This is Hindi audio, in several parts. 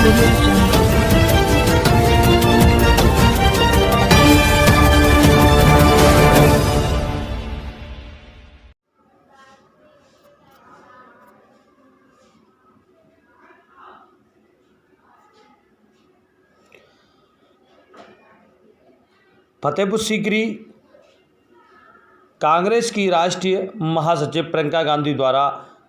Audio Jungle. फतेहपुर सीकरी कांग्रेस की राष्ट्रीय महासचिव प्रियंका गांधी द्वारा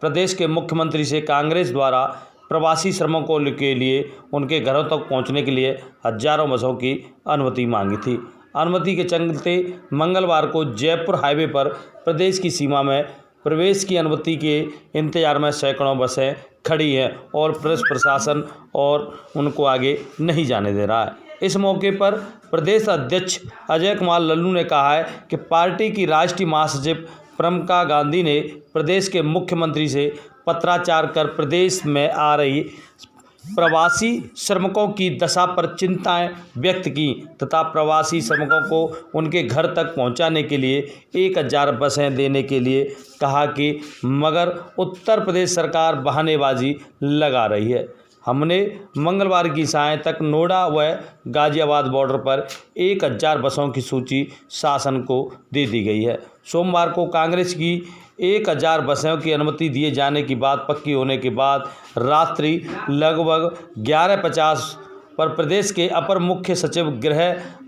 प्रदेश के मुख्यमंत्री से कांग्रेस द्वारा प्रवासी श्रमिकों के लिए उनके घरों तक पहुंचने के लिए हजारों बसों की अनुमति मांगी थी। अनुमति के चलते मंगलवार को जयपुर हाईवे पर प्रदेश की सीमा में प्रवेश की अनुमति के इंतजार में सैकड़ों बसें खड़ी हैं और पुलिस प्रशासन और उनको आगे नहीं जाने दे रहा है। इस मौके पर प्रदेश अध्यक्ष अजय कुमार लल्लू ने कहा है कि पार्टी की राष्ट्रीय महासचिव प्रियंका गांधी ने प्रदेश के मुख्यमंत्री से पत्राचार कर प्रदेश में आ रही प्रवासी श्रमिकों की दशा पर चिंताएं व्यक्त की तथा प्रवासी श्रमिकों को उनके घर तक पहुंचाने के लिए 1000 बसें देने के लिए कहा कि मगर उत्तर प्रदेश सरकार बहानेबाजी लगा रही है। हमने मंगलवार की सायं तक नोएडा व गाजियाबाद बॉर्डर पर 1000 बसों की सूची शासन को दे दी गई है। सोमवार को कांग्रेस की 1000 बसों की अनुमति दिए जाने की बात पक्की होने के बाद रात्रि लगभग 11:50 पर प्रदेश के अपर मुख्य सचिव गृह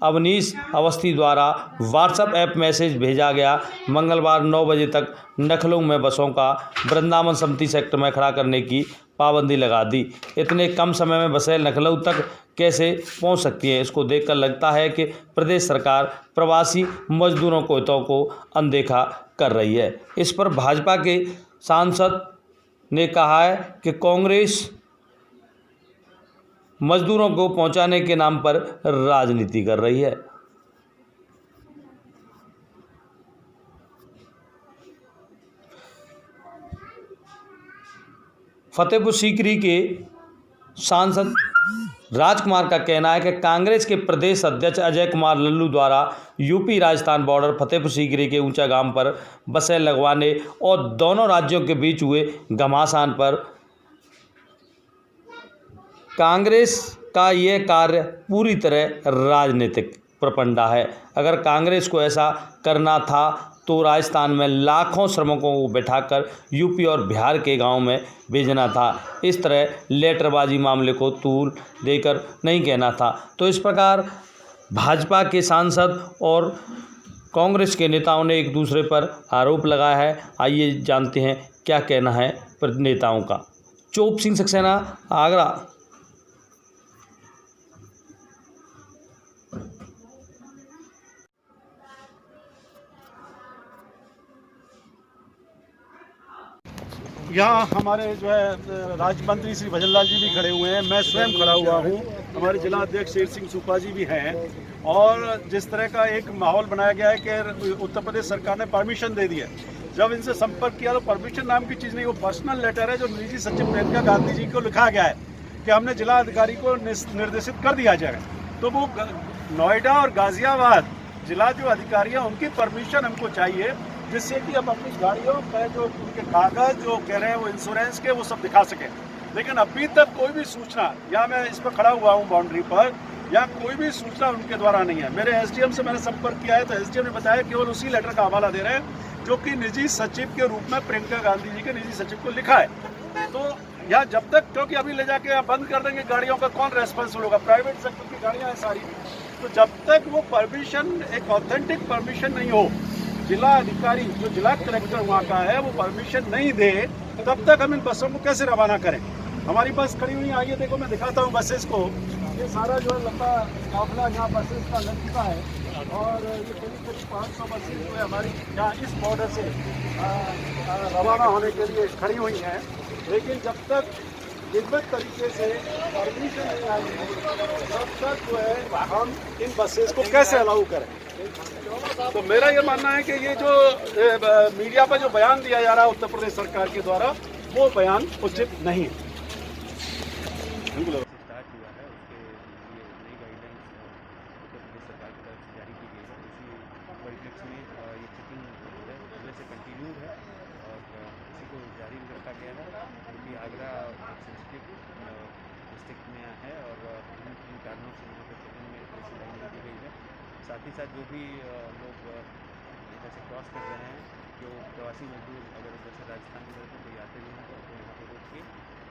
अवनीश अवस्थी द्वारा व्हाट्सएप ऐप मैसेज भेजा गया। मंगलवार 9 बजे तक लखनऊ में बसों का वृंदावन समिति सेक्टर में खड़ा करने की पाबंदी लगा दी। इतने कम समय में बसें लखनऊ तक कैसे पहुंच सकती हैं, इसको देखकर लगता है कि प्रदेश सरकार प्रवासी मजदूरों को हितों को अनदेखा कर रही है। इस पर भाजपा के सांसद ने कहा है कि कांग्रेस मजदूरों को पहुंचाने के नाम पर राजनीति कर रही है। फतेहपुर सीकरी के सांसद राजकुमार का कहना है कि कांग्रेस के प्रदेश अध्यक्ष अजय कुमार लल्लू द्वारा यूपी राजस्थान बॉर्डर फतेहपुर सीकरी के ऊंचा गांव पर बसें लगवाने और दोनों राज्यों के बीच हुए घमासान पर कांग्रेस का यह कार्य पूरी तरह राजनीतिक प्रपंडा है। अगर कांग्रेस को ऐसा करना था तो राजस्थान में लाखों श्रमिकों को बैठाकर यूपी और बिहार के गांव में भेजना था। इस तरह लेटरबाजी मामले को तूल देकर नहीं कहना था। तो इस प्रकार भाजपा के सांसद और कांग्रेस के नेताओं ने एक दूसरे पर आरोप लगाया है। आइए जानते हैं क्या कहना है नेताओं का। चोप सिंह सक्सेना, आगरा। यहाँ हमारे जो है राज्य मंत्री श्री भजनलाल जी भी खड़े हुए हैं, मैं स्वयं खड़ा हुआ हूँ, हमारे जिला अध्यक्ष शेर सिंह सूपा जी भी हैं। और जिस तरह का एक माहौल बनाया गया है कि उत्तर प्रदेश सरकार ने परमिशन दे दी है। जब इनसे संपर्क किया तो परमिशन नाम की चीज़ नहीं, वो पर्सनल लेटर है जो निजी सचिव प्रियंका गांधी जी को लिखा गया है कि हमने जिला अधिकारी को निर्देशित कर दिया जाएगा। तो वो नोएडा और गाजियाबाद जिला जो अधिकारी हैं उनकी परमिशन हमको चाहिए, जिससे कि हम अपनी गाड़ियों का जो उनके कागज जो कह रहे हैं वो इंश्योरेंस के वो सब दिखा सकें। लेकिन अभी तक कोई भी सूचना, या मैं इस पर खड़ा हुआ हूँ बाउंड्री पर, या कोई भी सूचना उनके द्वारा नहीं है। मेरे एसडीएम से मैंने संपर्क किया है तो एसडीएम ने बताया केवल उसी लेटर का हवाला दे रहे हैं जो कि निजी सचिव के रूप में प्रियंका गांधी जी के निजी सचिव को लिखा है। तो यहाँ जब तक, क्योंकि अभी ले जाके यहाँ बंद कर देंगे गाड़ियों का, कौन रेस्पॉन्सिबल होगा? प्राइवेट सेक्टर की गाड़ियाँ हैं सारी। तो जब तक वो परमिशन, एक ऑथेंटिक परमिशन नहीं हो, जिला अधिकारी जो जिला कलेक्टर वहाँ का है वो परमिशन नहीं दे, तब तक हम इन बसों को कैसे रवाना करें? हमारी बस खड़ी हुई, आइए देखो, मैं दिखाता हूँ बसेस को। ये सारा जो है लंबा काफिला यहाँ बसेस का लग चुका है और ये करीब 500 बसेस जो है हमारी यहाँ इस बॉर्डर से रवाना होने के लिए खड़ी हुई हैं। लेकिन जब तक निर्मित तरीके से परमिशन नहीं आएगी तब तक जो है हम इन बसेस को कैसे अलाउ करें? तो मेरा ये मानना है कि ये जो मीडिया पर जो बयान दिया जा रहा है उत्तर प्रदेश सरकार के द्वारा, वो बयान उचित नहीं है। स्टार्ट हुआ है, उसके लिए नई गाइडलाइंस उत्तर प्रदेश सरकार की तरफ से जारी की गई है। इसी परिप्रेक्ष्य में ये चेकिंग पहले से कंटिन्यू है और इसी को जारी रखा गया है, क्योंकि आगरा सेंसिटिव डिस्ट्रिक्ट में साथ ही साथ जो भी लोग इधर से क्रॉस कर रहे हैं, जो प्रवासी मजदूर अगर उधर से राजस्थान की तरफ से कोई आते भी हैं तो यहाँ पर रोक के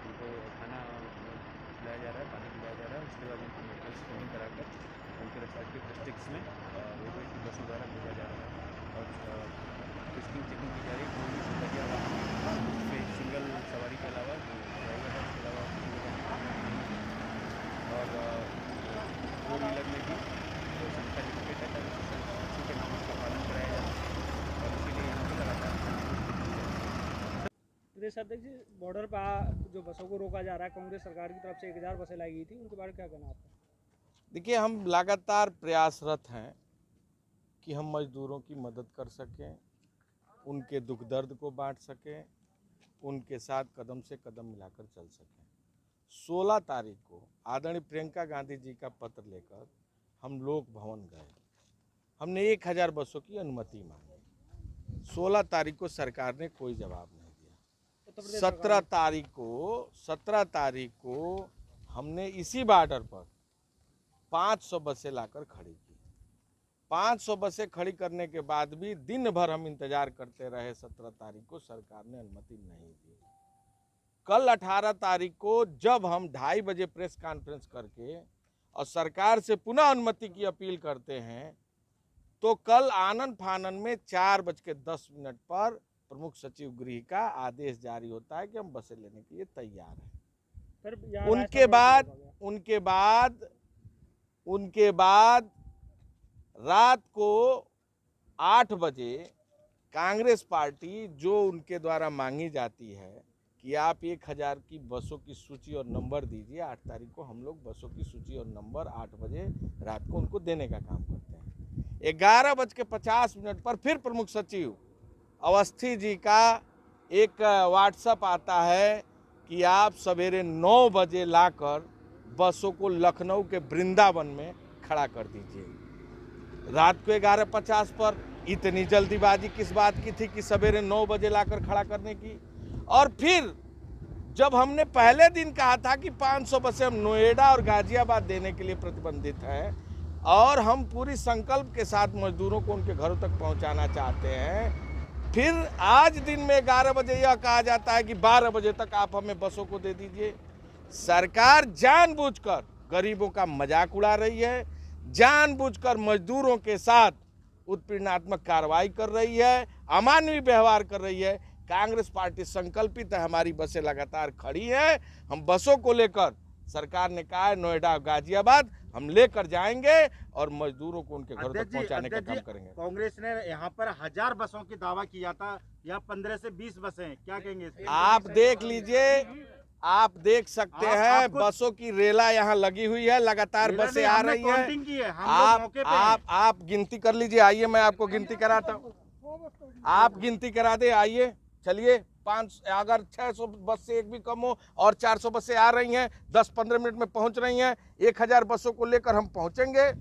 उनको खाना खिलाया जा रहा है, पानी पिलाया जा रहा है। उसके बाद उनको मेडिकल स्क्रीनिंग कराकर उनके रेस्पेक्टिव डिस्ट्रिक्ट्स में रोडवेज की बसों द्वारा भेजा जा रहा है और टेस्टिंग चेकिंग की जा रही है। कोई भी सुविधा उसमें सिंगल सवारी के अलावा जो ड्राइवर है उसके अलावा और फोर व्हीलर में भी जो संख्या लिमिटेड है उसी के नाम का पालन कराया जा रहा है और इसीलिए यहाँ पर लगातार प्रदेश अध्यक्ष जी, बॉर्डर पर जो बसों को रोका जा रहा है, कांग्रेस सरकार की तरफ से 1000 बसें लाई गई थी, उनके बारे में क्या कहना आपका? देखिए, हम लगातार प्रयासरत हैं कि हम मजदूरों की मदद कर सकें, उनके दुख दर्द को बांट सकें, उनके साथ कदम से कदम मिलाकर चल सकें। 16 तारीख को आदरणीय प्रियंका गांधी जी का पत्र लेकर हम लोक भवन गए। हमने 1000 बसों की अनुमति मांगी। 16 तारीख को सरकार ने कोई जवाब नहीं दिया। 17 तारीख को हमने इसी बॉर्डर पर 500 बसें लाकर खड़ी की। 500 बसें खड़ी करने के बाद भी दिन भर हम इंतजार करते रहे। 17 तारीख को सरकार ने अनुमति नहीं दी। कल 18 तारीख को जब हम 2:30 बजे प्रेस कॉन्फ्रेंस करके और सरकार से पुनः अनुमति की अपील करते हैं तो कल आनन फानन में 4:10 पर प्रमुख सचिव गृह का आदेश जारी होता है कि हम बसें लेने के लिए तैयार हैं। उनके बाद रात को 8 बजे कांग्रेस पार्टी जो उनके द्वारा मांगी जाती है कि आप 1000 की बसों की सूची और नंबर दीजिए। 8 तारीख को हम लोग बसों की सूची और नंबर 8 बजे रात को उनको देने का काम करते हैं। 11:50 पर फिर प्रमुख सचिव अवस्थी जी का एक व्हाट्सएप आता है कि आप सवेरे 9 बजे लाकर बसों को लखनऊ के वृंदावन में खड़ा कर दीजिए। रात को 11:50 पर इतनी जल्दीबाजी किस बात की थी कि सवेरे 9 बजे लाकर खड़ा करने की? और फिर जब हमने पहले दिन कहा था कि 500 बसें हम नोएडा और गाजियाबाद देने के लिए प्रतिबंधित हैं और हम पूरी संकल्प के साथ मजदूरों को उनके घरों तक पहुंचाना चाहते हैं, फिर आज दिन में 11 बजे यह कहा जाता है कि 12 बजे तक आप हमें बसों को दे दीजिए। सरकार जानबूझकर गरीबों का मजाक उड़ा रही है, जानबूझकर मजदूरों के साथ उत्पीड़नात्मक कार्रवाई कर रही है, अमानवीय व्यवहार कर रही है। कांग्रेस पार्टी संकल्पित है, हमारी बसें लगातार खड़ी हैं। हम बसों को लेकर, सरकार ने कहा है नोएडा गाजियाबाद हम लेकर जाएंगे और मजदूरों को उनके घरों तक पहुंचाने का काम करेंगे। कांग्रेस ने यहाँ पर 1000 बसों की दावा किया था, यहाँ 15 से 20 बसें, क्या कहेंगे? आप देख लीजिए, आप देख सकते हैं बसों की रेला यहाँ लगी हुई है, लगातार बसें आ रही हैं। आप गिनती कर लीजिए, आइए मैं आपको गिनती कराता हूँ। आप गिनती करा दे, आइए चलिए। 5 अगर 600 बस से एक भी कम हो और 400 बसें आ रही हैं, 10-15 मिनट में पहुंच रही हैं। 1000 बसों को लेकर हम पहुंचेंगे।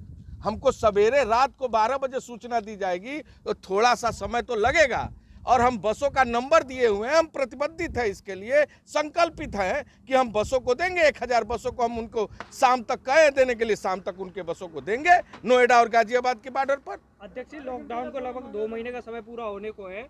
हमको सवेरे रात को 12 बजे सूचना दी जाएगी तो थोड़ा सा समय तो लगेगा और हम बसों का नंबर दिए हुए हैं, हम प्रतिबद्धित हैं, इसके लिए संकल्पित हैं कि हम बसों को देंगे। 1000 बसों को हम उनको शाम तक कहे देने के लिए, शाम तक उनके बसों को देंगे नोएडा और गाजियाबाद के बॉर्डर पर। अध्यक्ष जी, लॉकडाउन को लगभग 2 महीने का समय पूरा होने को है,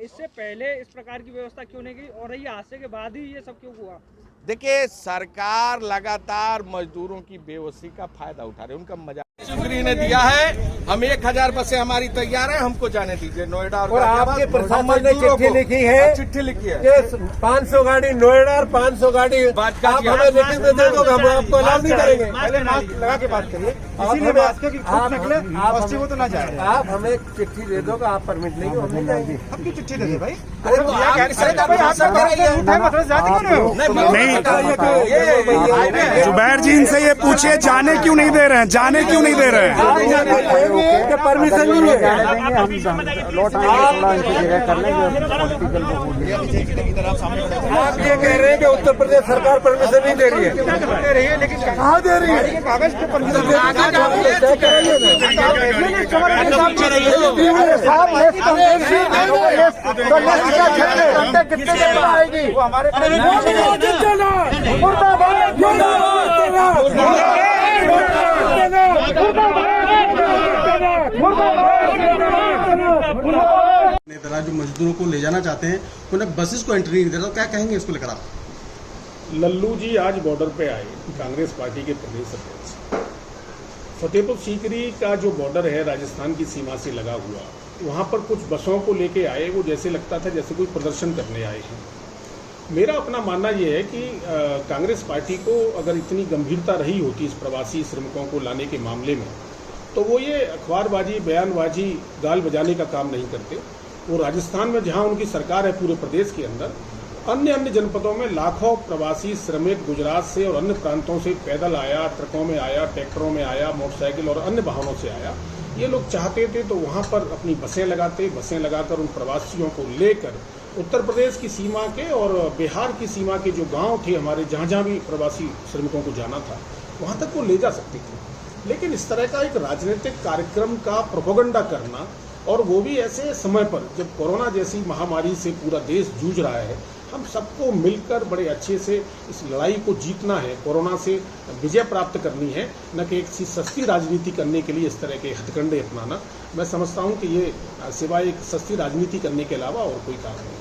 इससे पहले इस प्रकार की व्यवस्था क्यों नहीं की और ये हादसे के बाद ही ये सब क्यों हुआ? देखिए, सरकार लगातार मजदूरों की बेबसी का फायदा उठा रही है, उनका मजाक गृह ने दिया है। हम 1000 बसें हमारी तैयार है, हमको जाने दीजिए नोएडा और आपके प्रशासन ने चिट्ठी लिखी है, 500 गाड़ी नोएडा और 500 गाड़ी आप हमें लेकिन दे दो, हम आपको अलाउ नहीं करेंगे। पहले मास्क लगा के बात करिए, इसीलिए मास्क की खुद निकले, पश्चिम वो तो ना जाए। आप हमें चिट्ठी दे दो, आप परमिट नहीं, हम नहीं जाएंगे। हम की चिट्ठी दे दे भाई। जुबैर जी, इनसे ये पूछिए जाने क्यों नहीं दे रहे हैं, जाने क्यों नहीं दे रहे हैं? परमिशन नहीं है। आप ये कह रहे हैं कि उत्तर प्रदेश सरकार परमिशन नहीं दे रही है, लेकिन कहाँ दे रही है? कागज पे परमिशन कितने देर में आएगी? हमारे मुर्दाबाद। मजदूरों को ले जाना चाहते हैं, उन्हें बसेस को एंट्री नहीं दे रहा, तो क्या कहेंगे इसको लेकर आप? लल्लू जी आज बॉर्डर पे आए, कांग्रेस पार्टी के प्रदेश अध्यक्ष। फतेहपुर सीकरी का जो बॉर्डर है राजस्थान की सीमा से लगा हुआ, वहाँ पर कुछ बसों को लेके आए, वो जैसे लगता था जैसे कोई प्रदर्शन करने आए हैं। मेरा अपना मानना ये है कि कांग्रेस पार्टी को अगर इतनी गंभीरता रही होती इस प्रवासी श्रमिकों को लाने के मामले में, तो वो ये अखबारबाजी, बयानबाजी, गाल बजाने का काम नहीं करते। वो राजस्थान में जहाँ उनकी सरकार है पूरे प्रदेश के अंदर, अन्य जनपदों में लाखों प्रवासी श्रमिक गुजरात से और अन्य प्रांतों से पैदल आया, ट्रकों में आया, ट्रैक्टरों में आया, मोटरसाइकिल और अन्य वाहनों से आया। ये लोग चाहते थे तो वहाँ पर अपनी बसें लगाकर उन प्रवासियों को लेकर उत्तर प्रदेश की सीमा के और बिहार की सीमा के जो गांव थे हमारे, जहाँ भी प्रवासी श्रमिकों को जाना था, वहाँ तक वो ले जा सकते थे। लेकिन इस तरह का एक राजनीतिक कार्यक्रम का प्रोपेगेंडा करना, और वो भी ऐसे समय पर जब कोरोना जैसी महामारी से पूरा देश जूझ रहा है, हम सबको मिलकर बड़े अच्छे से इस लड़ाई को जीतना है, कोरोना से विजय प्राप्त करनी है, न कि एक सस्ती राजनीति करने के लिए इस तरह के हथकंडे अपनाना। मैं समझता हूं कि ये सिवाय एक सस्ती राजनीति करने के अलावा और कोई कारण नहीं है।